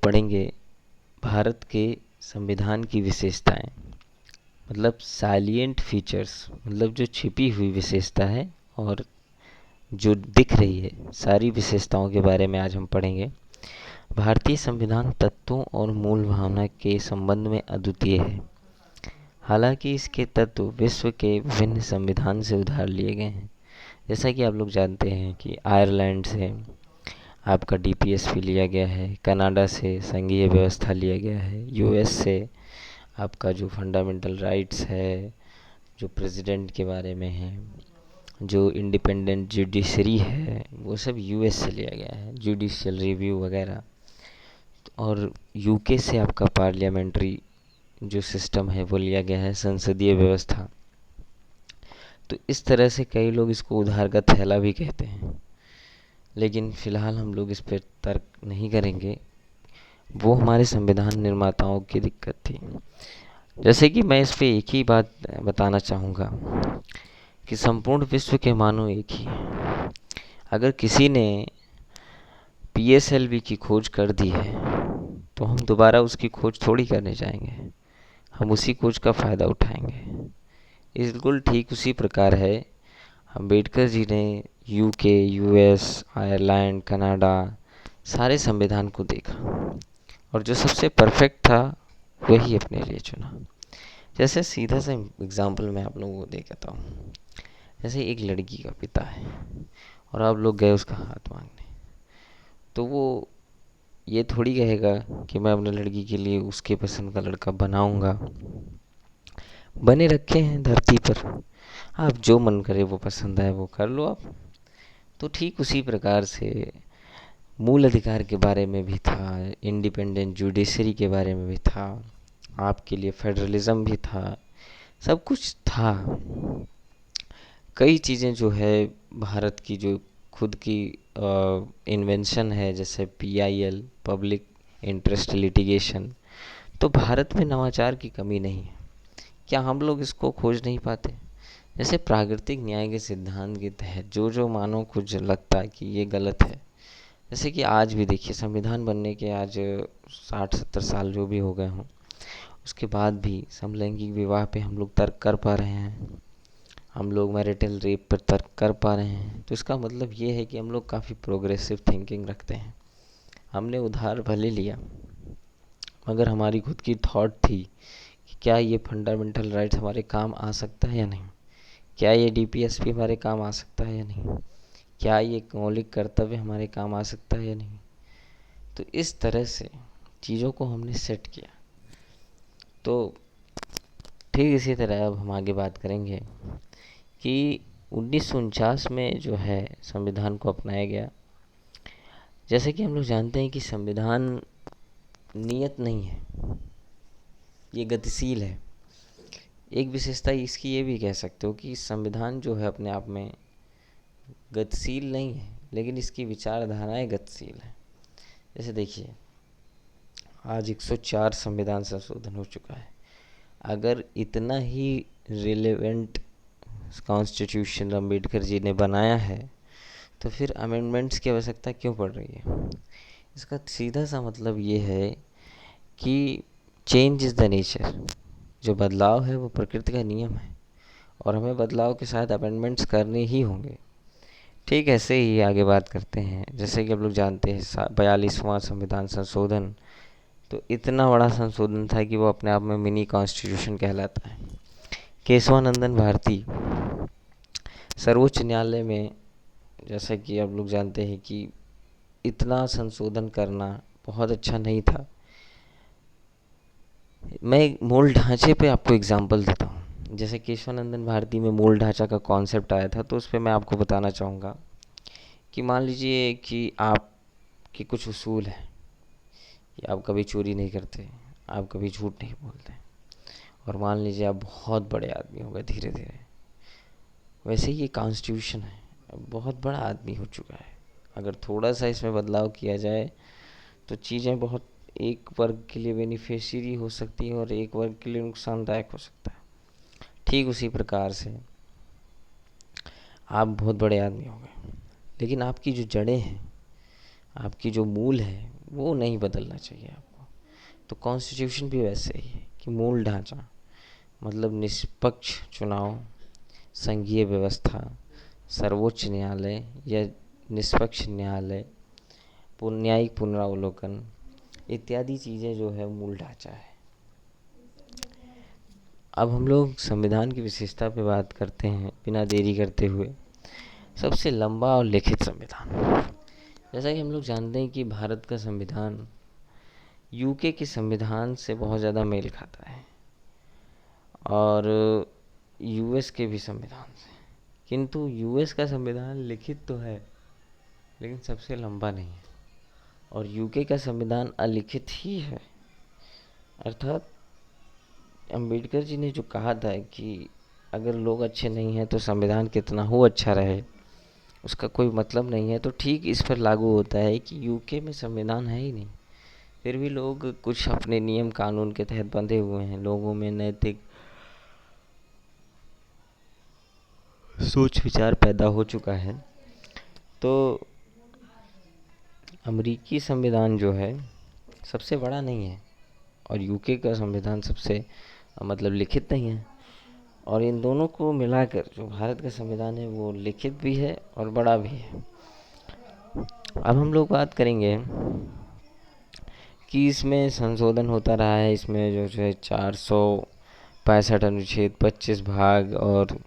पढ़ेंगे भारत के संविधान की विशेषताएं, मतलब साइलिएंट फीचर्स, मतलब जो छिपी हुई विशेषता है और जो दिख रही है, सारी विशेषताओं के बारे में आज हम पढ़ेंगे। भारतीय संविधान तत्वों और मूल भावना के संबंध में अद्वितीय है। हालांकि इसके तत्व विश्व के विभिन्न संविधान से उधार लिए गए हैं। जैसा कि आप लोग जानते हैं कि आयरलैंड से आपका डीपीएसपी लिया गया है, कनाडा से संघीय व्यवस्था लिया गया है, यूएस से आपका जो फंडामेंटल राइट्स है, जो प्रेसिडेंट के बारे में है, जो इंडिपेंडेंट जुडिशरी है, वो सब यूएस से लिया गया है, जुडिशियल रिव्यू वगैरह। और यूके से आपका पार्लियामेंट्री जो सिस्टम है वो लिया गया है, संसदीय व्यवस्था। तो इस तरह से कई लोग इसको उधार का थैला भी कहते हैं, लेकिन फ़िलहाल हम लोग इस पर तर्क नहीं करेंगे। वो हमारे संविधान निर्माताओं की दिक्कत थी। जैसे कि मैं इस पे एक ही बात बताना चाहूँगा कि संपूर्ण विश्व के मानव एक ही हैं। अगर किसी ने पीएसएलवी की खोज कर दी है तो हम दोबारा उसकी खोज थोड़ी करने जाएंगे, हम उसी खोज का फ़ायदा उठाएंगे। बिल्कुल ठीक उसी प्रकार है, अम्बेडकर जी ने यूके, यूएस, आयरलैंड, कनाडा सारे संविधान को देखा और जो सबसे परफेक्ट था वही अपने लिए चुना। जैसे सीधा सा एग्जांपल मैं आप लोगों को दे देता हूँ। जैसे एक लड़की का पिता है और आप लोग गए उसका हाथ मांगने, तो वो ये थोड़ी कहेगा कि मैं अपने लड़की के लिए उसके पसंद का लड़का बनाऊंगा। बने रखे हैं धरती पर, आप जो मन करे वो पसंद आए वो कर लो आप। तो ठीक उसी प्रकार से मूल अधिकार के बारे में भी था, इंडिपेंडेंट जुडिशरी के बारे में भी था, आपके लिए फेडरलिज्म भी था, सब कुछ था। कई चीज़ें जो है भारत की जो खुद की इन्वेंशन है, जैसे पीआईएल, पब्लिक इंटरेस्ट लिटिगेशन, तो भारत में नवाचार की कमी नहीं है। क्या हम लोग इसको खोज नहीं पाते? जैसे प्राकृतिक न्याय के सिद्धांत के तहत जो जो मानव को जो लगता है कि ये गलत है, जैसे कि आज भी देखिए संविधान बनने के आज 60-70 साल जो भी हो गए हों, उसके बाद भी समलैंगिक विवाह पे हम लोग तर्क कर पा रहे हैं, हम लोग मैरिटल रेप पर तर्क कर पा रहे हैं। तो इसका मतलब ये है कि हम लोग काफ़ी प्रोग्रेसिव थिंकिंग रखते हैं। हमने उधार भले लिया, मगर हमारी खुद की थॉट थी कि क्या ये फंडामेंटल राइट्स हमारे काम आ सकता है या नहीं, क्या ये डीपीएसपी हमारे काम आ सकता है या नहीं, क्या ये मौलिक कर्तव्य हमारे काम आ सकता है या नहीं। तो इस तरह से चीज़ों को हमने सेट किया। तो ठीक इसी तरह अब हम आगे बात करेंगे कि 1949 में जो है संविधान को अपनाया गया। जैसे कि हम लोग जानते हैं कि संविधान नियत नहीं है, ये गतिशील है। एक विशेषता इसकी ये भी कह सकते हो कि संविधान जो है अपने आप में गतिशील नहीं है, लेकिन इसकी विचारधाराएं गतिशील है। जैसे देखिए, आज 104 संविधान संशोधन हो चुका है। अगर इतना ही रिलेवेंट कॉन्स्टिट्यूशन अम्बेडकर जी ने बनाया है तो फिर अमेंडमेंट्स की आवश्यकता क्यों पड़ रही है? इसका सीधा सा मतलब ये है कि चेंज इज़ द नेचर, जो बदलाव है वो प्रकृति का नियम है और हमें बदलाव के साथ अमेंडमेंट्स करने ही होंगे। ठीक ऐसे ही आगे बात करते हैं। जैसे कि आप लोग जानते हैं 42वां संविधान संशोधन, तो इतना बड़ा संशोधन था कि वो अपने आप में मिनी कॉन्स्टिट्यूशन कहलाता है। केशवानंदन भारती सर्वोच्च न्यायालय में, जैसा कि आप लोग जानते हैं कि इतना संशोधन करना बहुत अच्छा नहीं था। मैं मूल ढांचे पे आपको एग्जांपल देता हूँ। जैसे केशवानंदन भारती में मूल ढांचा का कॉन्सेप्ट आया था, तो उस पर मैं आपको बताना चाहूँगा कि मान लीजिए कि आपके कुछ उसूल हैं कि आप कभी चोरी नहीं करते, आप कभी झूठ नहीं बोलते, और मान लीजिए आप बहुत बड़े आदमी हो गए धीरे धीरे। वैसे ही ये कॉन्स्टिट्यूशन है, अब बहुत बड़ा आदमी हो चुका है, अगर थोड़ा सा इसमें बदलाव किया जाए तो चीज़ें बहुत एक वर्ग के लिए बेनिफिशियरी हो सकती है और एक वर्ग के लिए नुकसानदायक हो सकता है। ठीक उसी प्रकार से आप बहुत बड़े आदमी हो गए, लेकिन आपकी जो जड़ें हैं, आपकी जो मूल है, वो नहीं बदलना चाहिए आपको। तो कॉन्स्टिट्यूशन भी वैसे ही है कि मूल ढांचा मतलब निष्पक्ष चुनाव, संघीय व्यवस्था, सर्वोच्च न्यायालय या निष्पक्ष न्यायालय, न्यायिक पुनरावलोकन इत्यादि चीज़ें जो है मूल ढांचा है। अब हम लोग संविधान की विशेषता पे बात करते हैं बिना देरी करते हुए। सबसे लंबा और लिखित संविधान, जैसा कि हम लोग जानते हैं कि भारत का संविधान यूके के संविधान से बहुत ज़्यादा मेल खाता है और यूएस के भी संविधान से, किंतु यूएस का संविधान लिखित तो है लेकिन सबसे लंबा नहीं है और यूके का संविधान अलिखित ही है। अर्थात अंबेडकर जी ने जो कहा था कि अगर लोग अच्छे नहीं हैं तो संविधान कितना हो अच्छा रहे उसका कोई मतलब नहीं है, तो ठीक इस पर लागू होता है कि यूके में संविधान है ही नहीं, फिर भी लोग कुछ अपने नियम कानून के तहत बंधे हुए हैं। लोगों में नैतिक सोच विचार पैदा हो चुका है। तो अमेरिकी संविधान जो है सबसे बड़ा नहीं है और यूके का संविधान सबसे मतलब लिखित नहीं है, और इन दोनों को मिलाकर जो भारत का संविधान है वो लिखित भी है और बड़ा भी है। अब हम लोग बात करेंगे कि इसमें संशोधन होता रहा है। इसमें जो है 465 अनुच्छेद, 25 भाग और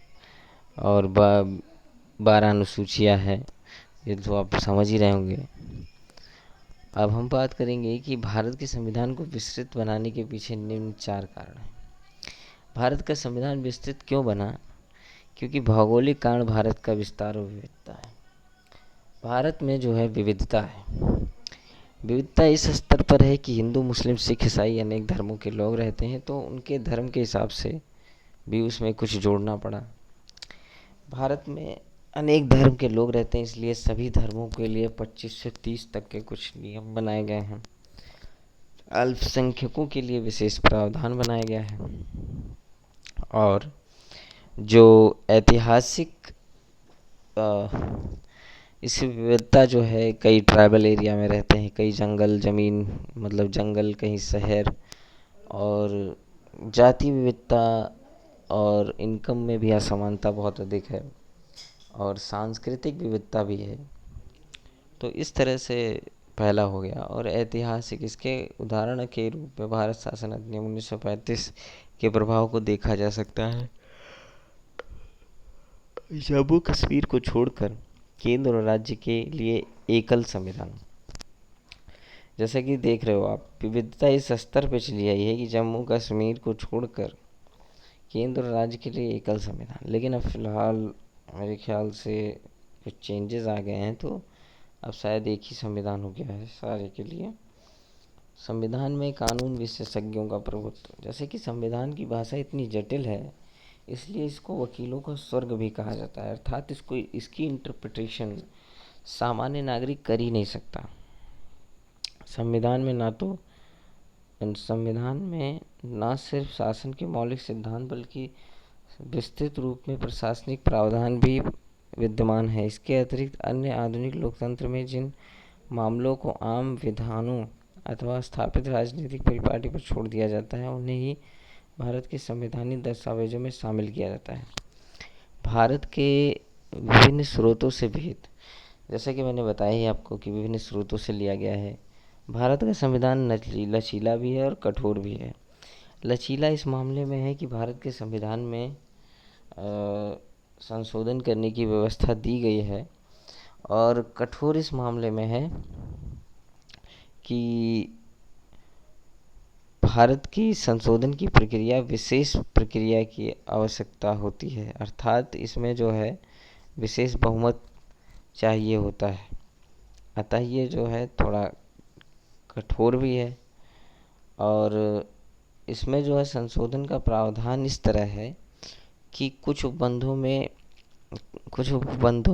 12 अनुसूचियाँ हैं, ये तो आप समझ ही रहे होंगे। अब हम बात करेंगे कि भारत के संविधान को विस्तृत बनाने के पीछे निम्न 4 कारण हैं। भारत का संविधान विस्तृत क्यों बना? क्योंकि भौगोलिक कारण भारत का विस्तार और विविधता है। भारत में जो है विविधता है, विविधता इस स्तर पर है कि हिंदू, मुस्लिम, सिख, ईसाई अनेक धर्मों के लोग रहते हैं, तो उनके धर्म के हिसाब से भी उसमें कुछ जोड़ना पड़ा। भारत में अनेक धर्म के लोग रहते हैं, इसलिए सभी धर्मों के लिए 25 से 30 तक के कुछ नियम बनाए गए हैं। अल्पसंख्यकों के लिए विशेष प्रावधान बनाया गया है और जो ऐतिहासिक इस विविधता जो है, कई ट्राइबल एरिया में रहते हैं, कई जंगल ज़मीन मतलब जंगल, कहीं शहर, और जाति विविधता और इनकम में भी असमानता बहुत अधिक है और सांस्कृतिक विविधता भी है। तो इस तरह से पहला हो गया। और ऐतिहासिक, इसके उदाहरण के रूप में भारत शासन अधिनियम 1935 के प्रभाव को देखा जा सकता है। जम्मू कश्मीर को छोड़कर केंद्र और राज्य के लिए एकल संविधान, जैसा कि देख रहे हो आप, विविधता इस स्तर पर चली आई है कि जम्मू कश्मीर को छोड़कर केंद्र और राज्य के लिए एकल संविधान। लेकिन अब फिलहाल मेरे ख्याल से कुछ चेंजेस आ गए हैं, तो अब शायद एक ही संविधान हो गया है सारे के लिए। संविधान में कानून विशेषज्ञों का प्रभुत्व, जैसे कि संविधान की भाषा इतनी जटिल है इसलिए इसको वकीलों का स्वर्ग भी कहा जाता है। अर्थात इसकी इंटरप्रिटेशन सामान्य नागरिक कर ही नहीं सकता। संविधान में न सिर्फ शासन के मौलिक सिद्धांत बल्कि विस्तृत रूप में प्रशासनिक प्रावधान भी विद्यमान है। इसके अतिरिक्त अन्य आधुनिक लोकतंत्र में जिन मामलों को आम विधानों अथवा स्थापित राजनीतिक परिपाटी पर छोड़ दिया जाता है उन्हें ही भारत के संवैधानिक दस्तावेजों में शामिल किया जाता है। भारत के विभिन्न स्रोतों से विहित, जैसा कि मैंने बताया ही आपको कि विभिन्न स्रोतों से लिया गया है। भारत का संविधान लचीला भी है और कठोर भी है। लचीला इस मामले में है कि भारत के संविधान में संशोधन करने की व्यवस्था दी गई है, और कठोर इस मामले में है कि भारत की संशोधन की प्रक्रिया विशेष प्रक्रिया की आवश्यकता होती है। अर्थात इसमें जो है विशेष बहुमत चाहिए होता है। अतः ये जो है थोड़ा कठोर भी है, और इसमें जो है संशोधन का प्रावधान इस तरह है कि कुछ उपबंधों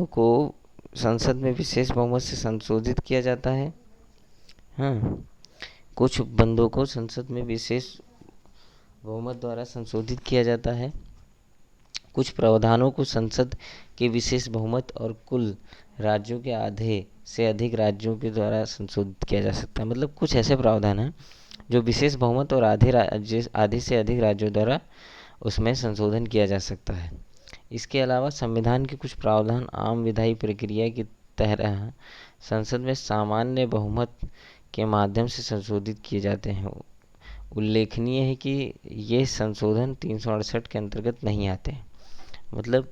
को संसद में विशेष बहुमत से संशोधित किया जाता है। हाँ, कुछ उपबंधों को संसद में विशेष बहुमत द्वारा संशोधित किया जाता है, कुछ प्रावधानों को संसद के विशेष बहुमत और कुल राज्यों के आधे से अधिक राज्यों के द्वारा संशोधित किया जा सकता है। मतलब कुछ ऐसे प्रावधान हैं जो विशेष बहुमत और आधे से अधिक राज्यों द्वारा उसमें संशोधन किया जा सकता है। इसके अलावा संविधान के कुछ प्रावधान आम विधायी प्रक्रिया की तरह संसद में सामान्य बहुमत के माध्यम से संशोधित किए जाते हैं। उल्लेखनीय है कि ये संशोधन 368 के अंतर्गत नहीं आते। मतलब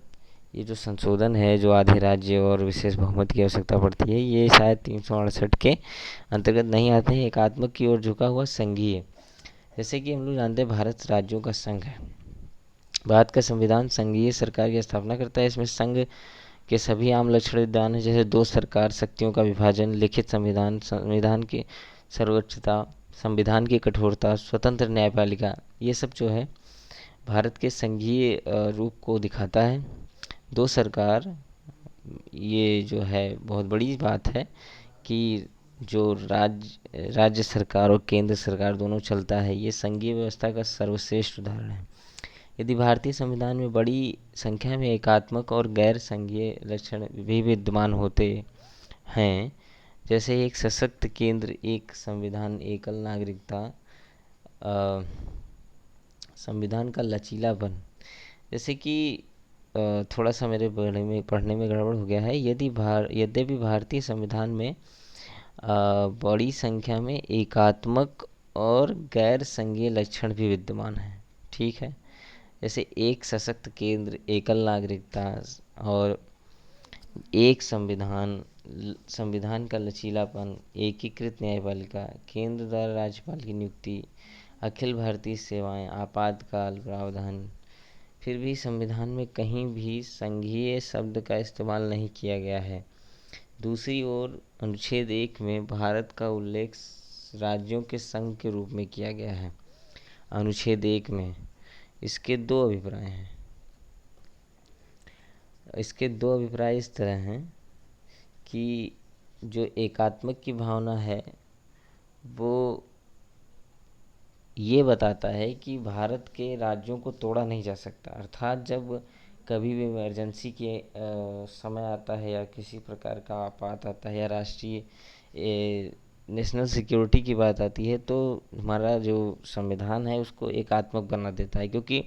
ये जो संशोधन है, जो आधे राज्य और विशेष बहुमत की आवश्यकता पड़ती है, ये शायद 368 के अंतर्गत नहीं आते हैं। एकात्मक की ओर झुका हुआ संघीय, जैसे कि हम लोग जानते हैं भारत राज्यों का संघ है। भारत का संविधान संघीय सरकार की स्थापना करता है। इसमें संघ के सभी आम लक्षण विद्यमान हैं, जैसे दो सरकार, शक्तियों का विभाजन, लिखित संविधान, संविधान की सर्वोच्चता, संविधान की कठोरता, स्वतंत्र न्यायपालिका। ये सब जो है भारत के संघीय रूप को दिखाता है। दो सरकार, ये जो है बहुत बड़ी बात है कि जो राज्य सरकार और केंद्र सरकार दोनों चलता है, ये संघीय व्यवस्था का सर्वश्रेष्ठ उदाहरण है। यदि भारतीय संविधान में बड़ी संख्या में एकात्मक और गैर संघीय लक्षण भी विद्यमान होते हैं, जैसे एक सशक्त केंद्र, एक संविधान, एकल नागरिकता, संविधान का लचीलापन, जैसे कि थोड़ा सा मेरे पढ़ने में गड़बड़ हो गया है। यद्यपि भारतीय संविधान में बड़ी संख्या में एकात्मक और गैर संघीय लक्षण भी विद्यमान हैं, ठीक है, जैसे एक सशक्त केंद्र, एकल नागरिकता और एक संविधान, संविधान का लचीलापन, एकीकृत न्यायपालिका, केंद्र द्वारा राज्यपाल की नियुक्ति, अखिल भारतीय सेवाएं, आपातकाल प्रावधान। फिर भी संविधान में कहीं भी संघीय शब्द का इस्तेमाल नहीं किया गया है। दूसरी ओर अनुच्छेद 1 में भारत का उल्लेख राज्यों के संघ के रूप में किया गया है। अनुच्छेद 1 में इसके दो अभिप्राय हैं। इसके दो अभिप्राय इस तरह हैं कि जो एकात्मक की भावना है वो ये बताता है कि भारत के राज्यों को तोड़ा नहीं जा सकता। अर्थात जब कभी भी इमरजेंसी के समय आता है या किसी प्रकार का आपात आता है या राष्ट्रीय नेशनल सिक्योरिटी की बात आती है, तो हमारा जो संविधान है उसको एकात्मक बना देता है। क्योंकि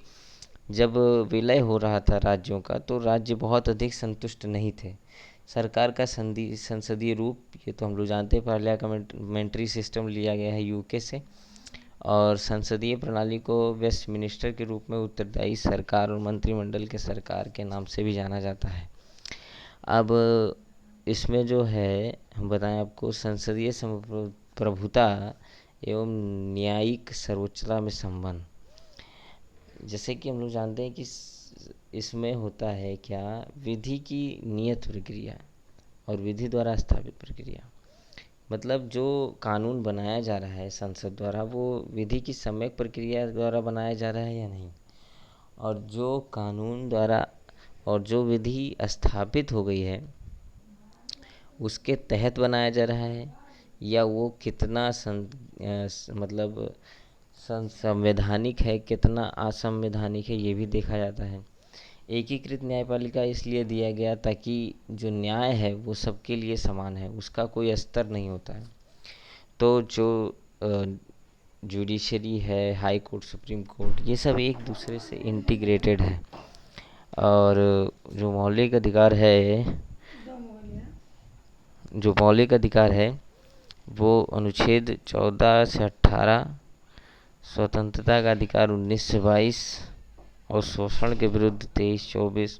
जब विलय हो रहा था राज्यों का, तो राज्य बहुत अधिक संतुष्ट नहीं थे। सरकार का संसदीय रूप, ये तो हम लोग जानते हैं, पार्लियामेंट्री सिस्टम लिया गया है यूके से, और संसदीय प्रणाली को वेस्टमिनिस्टर के रूप में उत्तरदायी सरकार और मंत्रिमंडल के सरकार के नाम से भी जाना जाता है। अब इसमें जो है हम बताएं आपको, संसदीय प्रभुता एवं न्यायिक सर्वोच्चता में संबंध, जैसे कि हम लोग जानते हैं कि इसमें होता है क्या, विधि की नियत प्रक्रिया और विधि द्वारा स्थापित प्रक्रिया। मतलब जो कानून बनाया जा रहा है संसद द्वारा, वो विधि की सम्यक प्रक्रिया द्वारा बनाया जा रहा है या नहीं, और जो कानून द्वारा और जो विधि स्थापित हो गई है उसके तहत बनाया जा रहा है, या वो कितना मतलब संवैधानिक है, कितना असंवैधानिक है, ये भी देखा जाता है। एकीकृत न्यायपालिका इसलिए दिया गया ताकि जो न्याय है वो सबके लिए समान है, उसका कोई स्तर नहीं होता है। तो जो जुडिशरी है, हाई कोर्ट, सुप्रीम कोर्ट, ये सब एक दूसरे से इंटीग्रेटेड है। और जो मौलिक अधिकार है वो अनुच्छेद 14 से 18, स्वतंत्रता का अधिकार 19 से 22, और शोषण के विरुद्ध 23-24,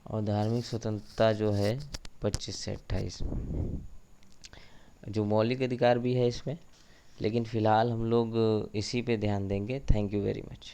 और धार्मिक स्वतंत्रता जो है 25 से 28। जो मौलिक अधिकार भी है इसमें, लेकिन फ़िलहाल हम लोग इसी पे ध्यान देंगे। Thank you very much.